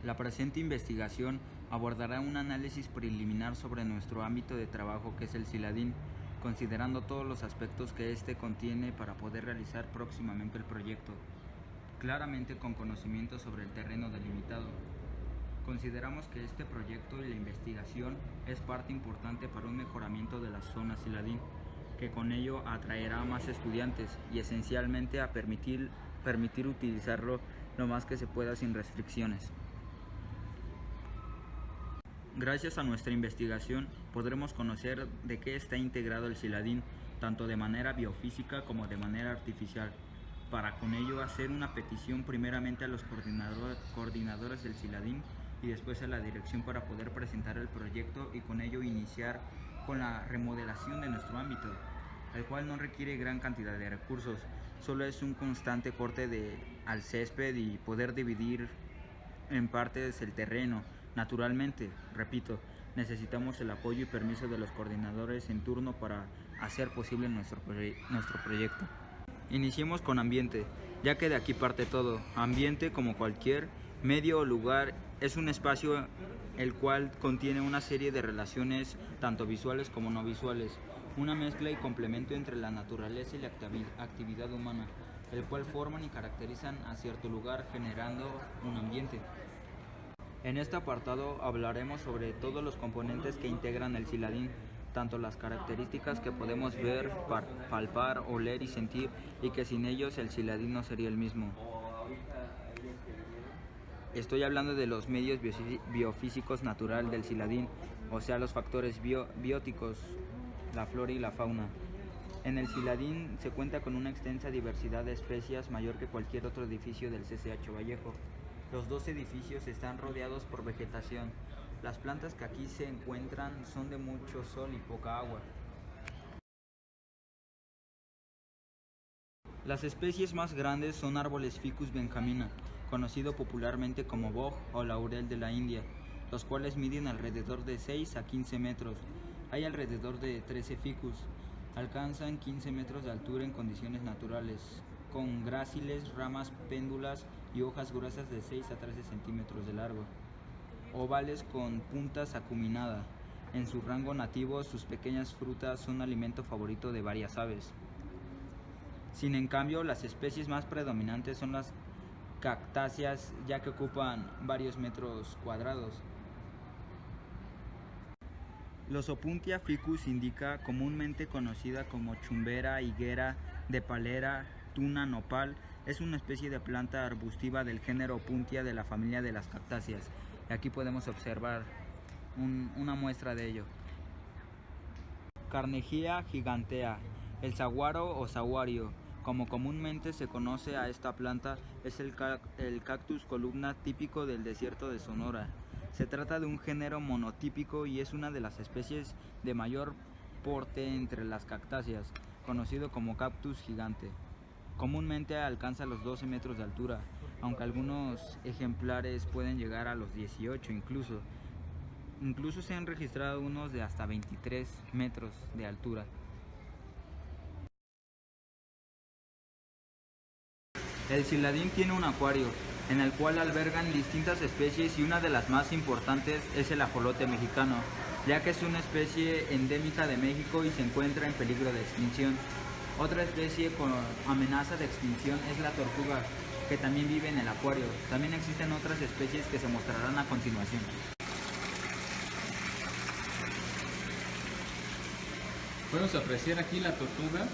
La presente investigación abordará un análisis preliminar sobre nuestro ámbito de trabajo que es el Ciladín, considerando todos los aspectos que éste contiene para poder realizar próximamente el proyecto, claramente con conocimiento sobre el terreno delimitado. Consideramos que este proyecto y la investigación es parte importante para un mejoramiento de la zona Ciladín, que con ello atraerá a más estudiantes y esencialmente a permitir utilizarlo lo más que se pueda sin restricciones. Gracias a nuestra investigación podremos conocer de qué está integrado el Ciladín, tanto de manera biofísica como de manera artificial, para con ello hacer una petición primeramente a los coordinadores del Ciladín y después a la dirección para poder presentar el proyecto y con ello iniciar con la remodelación de nuestro ámbito, el cual no requiere gran cantidad de recursos, solo es un constante corte al césped y poder dividir en partes el terreno. Naturalmente, repito, necesitamos el apoyo y permiso de los coordinadores en turno para hacer posible nuestro proyecto. Iniciemos con ambiente, ya que de aquí parte todo. Ambiente, como cualquier medio o lugar, es un espacio el cual contiene una serie de relaciones tanto visuales como no visuales, una mezcla y complemento entre la naturaleza y la actividad humana, el cual forman y caracterizan a cierto lugar generando un ambiente. En este apartado hablaremos sobre todos los componentes que integran el Ciladín, tanto las características que podemos ver, palpar, oler y sentir, y que sin ellos el Ciladín no sería el mismo. Estoy hablando de los medios biofísicos natural del Ciladín, o sea los factores bióticos, la flora y la fauna. En el Ciladín se cuenta con una extensa diversidad de especies mayor que cualquier otro edificio del CCH Vallejo. Los dos edificios están rodeados por vegetación. Las plantas que aquí se encuentran son de mucho sol y poca agua. Las especies más grandes son árboles Ficus benjamina, conocido popularmente como boj o laurel de la India, los cuales miden alrededor de 6 a 15 metros. Hay alrededor de 13 ficus. Alcanzan 15 metros de altura en condiciones naturales, con gráciles, ramas péndulas y hojas gruesas de 6 a 13 centímetros de largo, ovales con puntas acuminada. En su rango nativo, sus pequeñas frutas son alimento favorito de varias aves. Sin en cambio, las especies más predominantes son las cactáceas, ya que ocupan varios metros cuadrados. Los Opuntia ficus indica, comúnmente conocida como chumbera, higuera, depalera, tuna, nopal, es una especie de planta arbustiva del género Opuntia de la familia de las cactáceas. Aquí podemos observar una muestra de ello. Carnegie gigantea, el saguaro o saguario, como comúnmente se conoce a esta planta, es el cactus columna típico del desierto de Sonora. Se trata de un género monotípico y es una de las especies de mayor porte entre las cactáceas, conocido como cactus gigante. Comúnmente alcanza los 12 metros de altura, aunque algunos ejemplares pueden llegar a los 18 incluso. Incluso se han registrado unos de hasta 23 metros de altura. El Ciladín tiene un acuario, en el cual albergan distintas especies y una de las más importantes es el ajolote mexicano, ya que es una especie endémica de México y se encuentra en peligro de extinción. Otra especie con amenaza de extinción es la tortuga, que también vive en el acuario. También existen otras especies que se mostrarán a continuación. Podemos apreciar aquí la tortuga.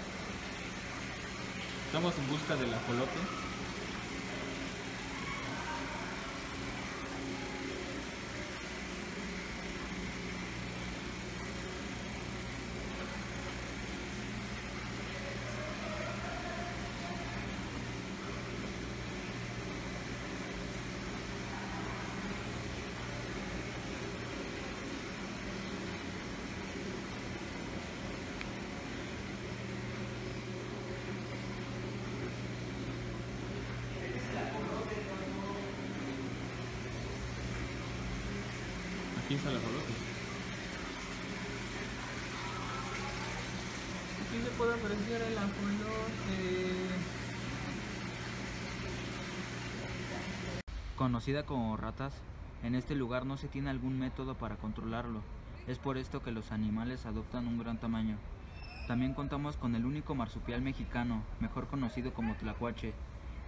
Estamos en busca del ajolote. Aquí está el ajolote. Aquí se puede apreciar el ajolote. Conocida como ratas, En este lugar no se tiene algún método para controlarlo. Es por esto que los animales adoptan un gran tamaño. También contamos con el único marsupial mexicano, mejor conocido como tlacuache.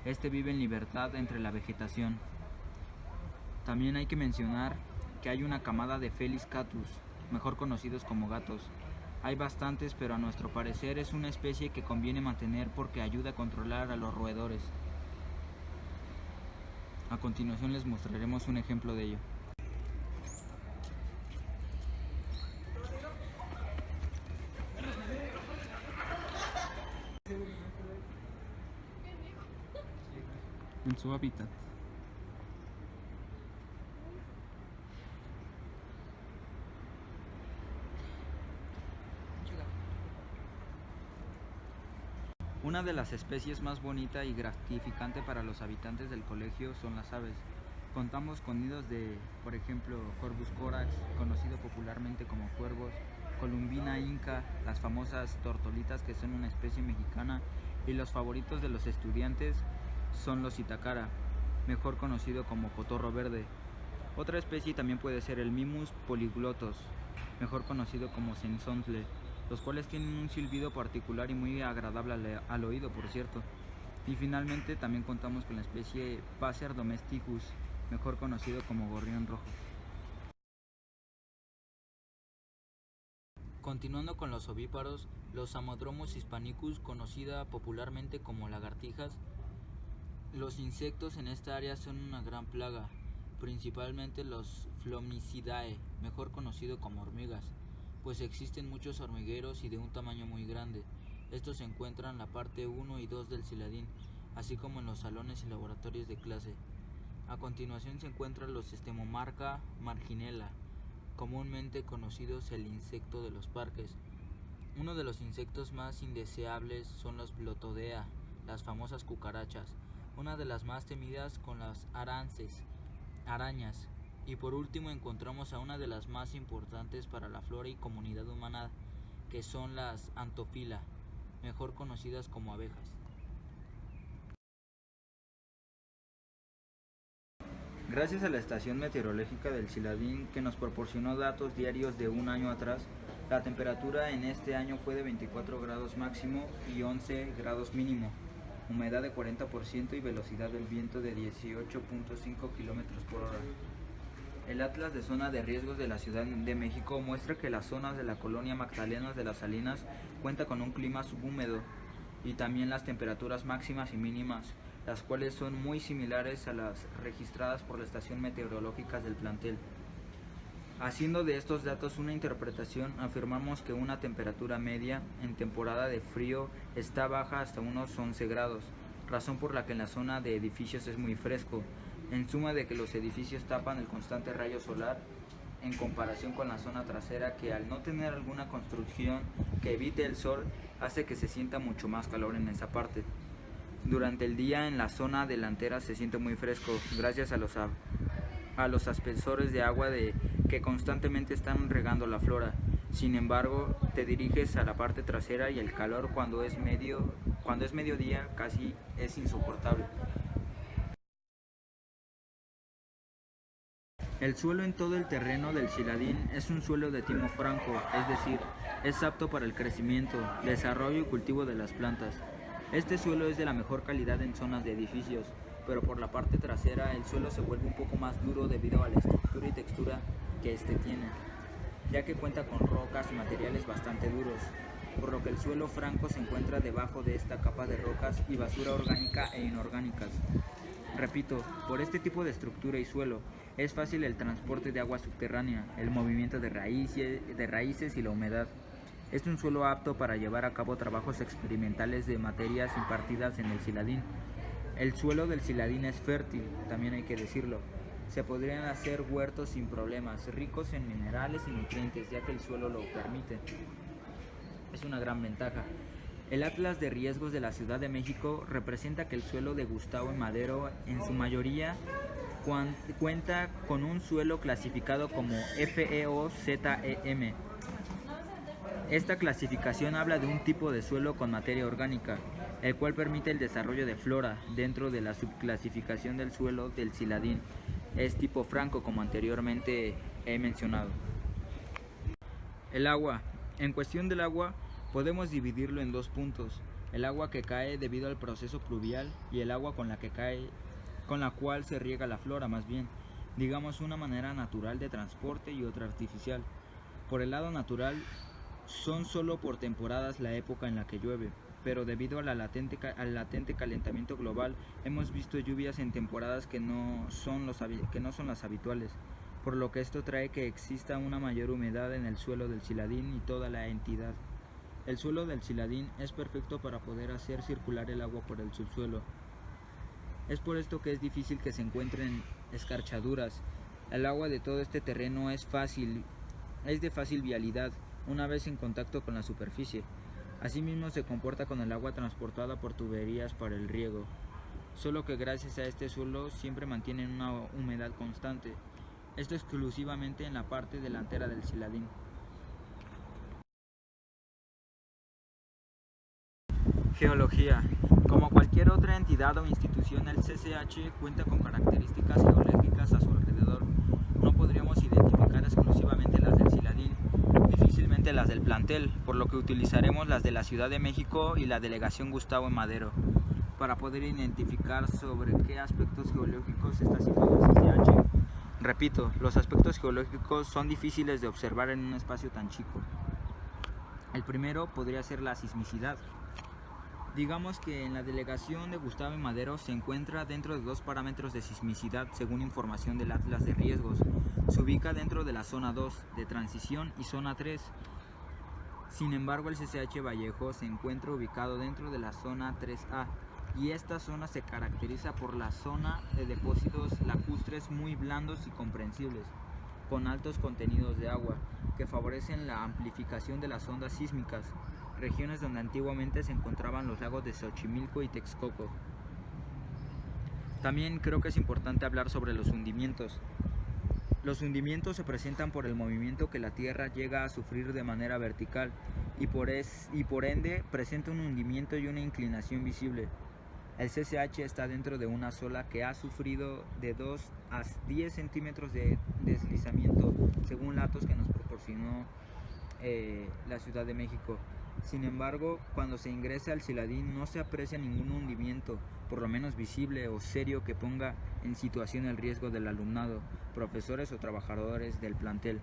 Este vive en libertad entre la vegetación. También hay que mencionar que hay una camada de Felis catus, mejor conocidos como gatos. Hay bastantes, pero a nuestro parecer es una especie que conviene mantener porque ayuda a controlar a los roedores. A continuación les mostraremos un ejemplo de ello. En su hábitat. Una de las especies más bonita y gratificante para los habitantes del colegio son las aves. Contamos con nidos de, por ejemplo, Corvus corax, conocido popularmente como cuervos, Columbina inca, las famosas tortolitas que son una especie mexicana, y los favoritos de los estudiantes son los Itacara, mejor conocido como cotorro verde. Otra especie también puede ser el Mimus polyglotos, mejor conocido como cenzontle, los cuales tienen un silbido particular y muy agradable al oído, por cierto. Y finalmente también contamos con la especie Passer domesticus, mejor conocido como gorrión rojo. Continuando con los ovíparos, los Amodromus hispanicus, conocida popularmente como lagartijas. Los insectos en esta área son una gran plaga, principalmente los Flomicidae, mejor conocido como hormigas, pues existen muchos hormigueros y de un tamaño muy grande. Estos se encuentran en la parte 1 y 2 del Ciladín, así como en los salones y laboratorios de clase. A continuación se encuentran los Stemomarca marginella, comúnmente conocidos el insecto de los parques. Uno de los insectos más indeseables son los Blotodea, las famosas cucarachas, una de las más temidas con las arañas. Y por último encontramos a una de las más importantes para la flora y comunidad humana, que son las Anthophylla, mejor conocidas como abejas. Gracias a la estación meteorológica del Ciladín, que nos proporcionó datos diarios de un año atrás, la temperatura en este año fue de 24 grados máximo y 11 grados mínimo, humedad de 40% y velocidad del viento de 18.5 km por hora. El Atlas de Zona de Riesgos de la Ciudad de México muestra que las zonas de la colonia Magdalenas de las Salinas cuenta con un clima subhúmedo y también las temperaturas máximas y mínimas, las cuales son muy similares a las registradas por la estación meteorológica del plantel. Haciendo de estos datos una interpretación, afirmamos que una temperatura media en temporada de frío está baja hasta unos 11 grados, razón por la que en la zona de edificios es muy fresco, en suma de que los edificios tapan el constante rayo solar en comparación con la zona trasera, que al no tener alguna construcción que evite el sol hace que se sienta mucho más calor en esa parte. Durante el día en la zona delantera se siente muy fresco gracias a los aspersores de agua que constantemente están regando la flora. Sin embargo, te diriges a la parte trasera y el calor cuando es mediodía casi es insoportable. El suelo en todo el terreno del Ciladín es un suelo de timo franco, es decir, es apto para el crecimiento, desarrollo y cultivo de las plantas. Este suelo es de la mejor calidad en zonas de edificios, pero por la parte trasera el suelo se vuelve un poco más duro debido a la estructura y textura que este tiene, ya que cuenta con rocas y materiales bastante duros, por lo que el suelo franco se encuentra debajo de esta capa de rocas y basura orgánica e inorgánicas. Repito, por este tipo de estructura y suelo, es fácil el transporte de agua subterránea, el movimiento de raíces y la humedad. Es un suelo apto para llevar a cabo trabajos experimentales de materias impartidas en el Ciladín. El suelo del Ciladín es fértil, también hay que decirlo. Se podrían hacer huertos sin problemas, ricos en minerales y nutrientes, ya que el suelo lo permite. Es una gran ventaja. El Atlas de Riesgos de la Ciudad de México representa que el suelo de Gustavo Madero en su mayoría cuenta con un suelo clasificado como FeOZEM. Esta clasificación habla de un tipo de suelo con materia orgánica, el cual permite el desarrollo de flora dentro de la subclasificación del suelo del Ciladín. es tipo franco, como anteriormente he mencionado. El agua. En cuestión del agua, podemos dividirlo en dos puntos: el agua que cae debido al proceso pluvial y el agua con la cual se riega la flora, más bien, digamos, una manera natural de transporte y otra artificial. Por el lado natural, son solo por temporadas la época en la que llueve, pero debido al latente calentamiento global, hemos visto lluvias en temporadas que no son las habituales, por lo que esto trae que exista una mayor humedad en el suelo del Ciladín y toda la entidad. El suelo del Ciladín es perfecto para poder hacer circular el agua por el subsuelo. Es por esto que es difícil que se encuentren escarchaduras. El agua de todo este terreno es de fácil vialidad una vez en contacto con la superficie. Asimismo se comporta con el agua transportada por tuberías para el riego, solo que gracias a este suelo siempre mantienen una humedad constante, esto exclusivamente en la parte delantera del Ciladín. Geología. Como cualquier otra entidad o institución, el CCH cuenta con características geológicas a su alrededor. No podríamos identificar exclusivamente las del Ciladín, difícilmente las del plantel, por lo que utilizaremos las de la Ciudad de México y la Delegación Gustavo M. Madero, para poder identificar sobre qué aspectos geológicos está situado el CCH. Repito, los aspectos geológicos son difíciles de observar en un espacio tan chico. El primero podría ser la sismicidad. Digamos que en la delegación de Gustavo M. Madero se encuentra dentro de dos parámetros de sismicidad según información del Atlas de Riesgos. Se ubica dentro de la zona 2 de transición y zona 3. Sin embargo, el CCH Vallejo se encuentra ubicado dentro de la zona 3A y esta zona se caracteriza por la zona de depósitos lacustres muy blandos y comprensibles, con altos contenidos de agua, que favorecen la amplificación de las ondas sísmicas, regiones donde antiguamente se encontraban los lagos de Xochimilco y Texcoco. También creo que es importante hablar sobre los hundimientos. Los hundimientos se presentan por el movimiento que la Tierra llega a sufrir de manera vertical y por ende presenta un hundimiento y una inclinación visible. El CCH está dentro de una sola que ha sufrido de 2 a 10 centímetros de deslizamiento, según datos que nos proporcionó la Ciudad de México. Sin embargo, cuando se ingresa al Ciladín no se aprecia ningún hundimiento, por lo menos visible o serio, que ponga en situación el riesgo del alumnado, profesores o trabajadores del plantel.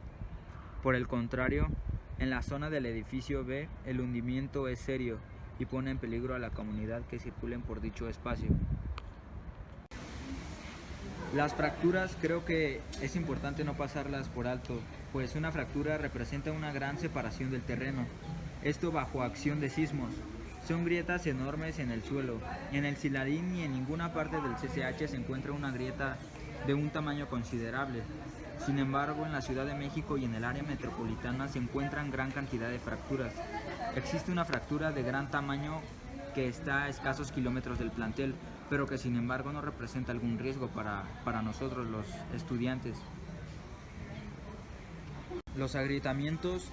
Por el contrario, en la zona del edificio B, el hundimiento es serio y pone en peligro a la comunidad que circulen por dicho espacio. Las fracturas creo que es importante no pasarlas por alto, pues una fractura representa una gran separación del terreno. Esto bajo acción de sismos. Son grietas enormes en el suelo. En el Ciladín ni en ninguna parte del CCH se encuentra una grieta de un tamaño considerable. Sin embargo, en la Ciudad de México y en el área metropolitana se encuentran gran cantidad de fracturas. Existe una fractura de gran tamaño que está a escasos kilómetros del plantel, pero que sin embargo no representa algún riesgo para nosotros los estudiantes. Los agrietamientos,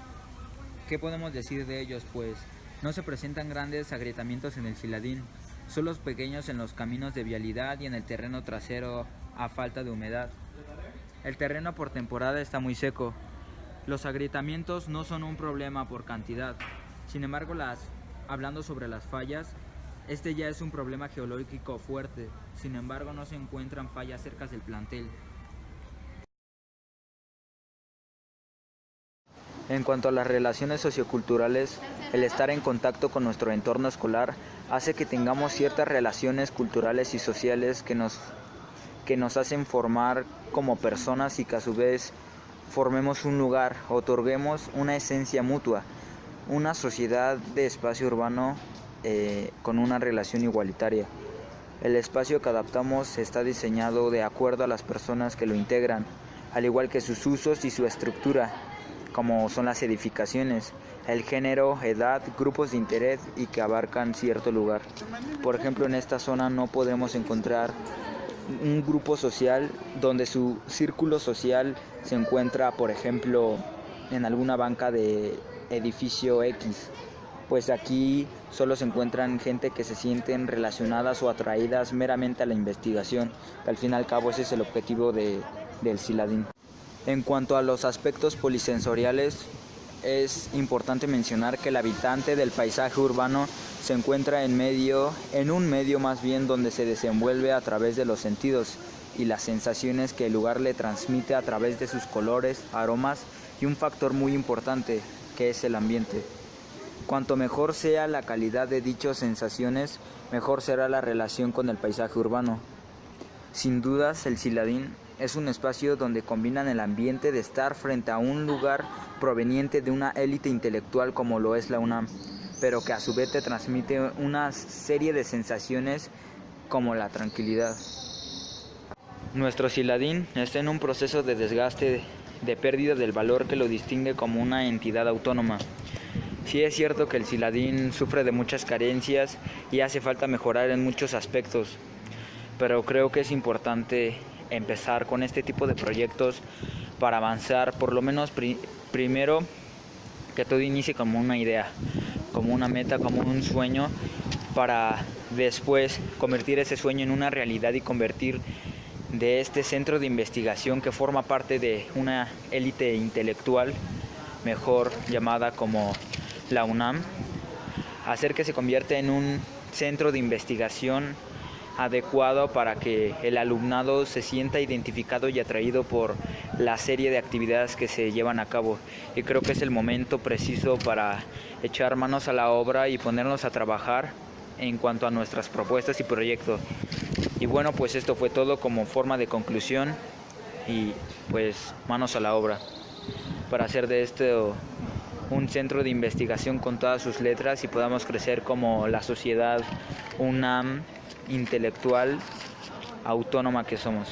¿qué podemos decir de ellos? Pues no se presentan grandes agrietamientos en el Ciladín, solo pequeños en los caminos de vialidad y en el terreno trasero a falta de humedad. El terreno por temporada está muy seco. Los agrietamientos no son un problema por cantidad. Sin embargo, hablando sobre las fallas, este ya es un problema geológico fuerte. Sin embargo, no se encuentran fallas cerca del plantel. En cuanto a las relaciones socioculturales, el estar en contacto con nuestro entorno escolar hace que tengamos ciertas relaciones culturales y sociales que nos hacen formar como personas y que a su vez formemos un lugar, otorguemos una esencia mutua, una sociedad de espacio urbano con una relación igualitaria. El espacio que adaptamos está diseñado de acuerdo a las personas que lo integran, al igual que sus usos y su estructura, como son las edificaciones, el género, edad, grupos de interés y que abarcan cierto lugar. Por ejemplo, en esta zona no podemos encontrar un grupo social donde su círculo social se encuentra, por ejemplo, en alguna banca de edificio X. pues aquí solo se encuentran gente que se sienten relacionadas o atraídas meramente a la investigación, que al fin y al cabo ese es el objetivo del CILADIN. En cuanto a los aspectos polisensoriales, es importante mencionar que el habitante del paisaje urbano se encuentra en un medio más bien donde se desenvuelve a través de los sentidos y las sensaciones que el lugar le transmite a través de sus colores, aromas y un factor muy importante que es el ambiente. Cuanto mejor sea la calidad de dichas sensaciones, mejor será la relación con el paisaje urbano. Sin dudas, el CILADIN es un espacio donde combinan el ambiente de estar frente a un lugar proveniente de una élite intelectual como lo es la UNAM, pero que a su vez te transmite una serie de sensaciones como la tranquilidad. Nuestro CILADIN está en un proceso de desgaste, de pérdida del valor que lo distingue como una entidad autónoma. Sí es cierto que el CILADIN sufre de muchas carencias y hace falta mejorar en muchos aspectos, pero creo que es importante empezar con este tipo de proyectos para avanzar, por lo menos primero que todo inicie como una idea, como una meta, como un sueño, para después convertir ese sueño en una realidad y convertir de este centro de investigación que forma parte de una élite intelectual, mejor llamada como la UNAM, hacer que se convierta en un centro de investigación adecuado para que el alumnado se sienta identificado y atraído por la serie de actividades que se llevan a cabo. Y creo que es el momento preciso para echar manos a la obra y ponernos a trabajar en cuanto a nuestras propuestas y proyectos. Y bueno, pues esto fue todo como forma de conclusión y pues manos a la obra para hacer de esto un centro de investigación con todas sus letras y podamos crecer como la sociedad UNAM intelectual autónoma que somos.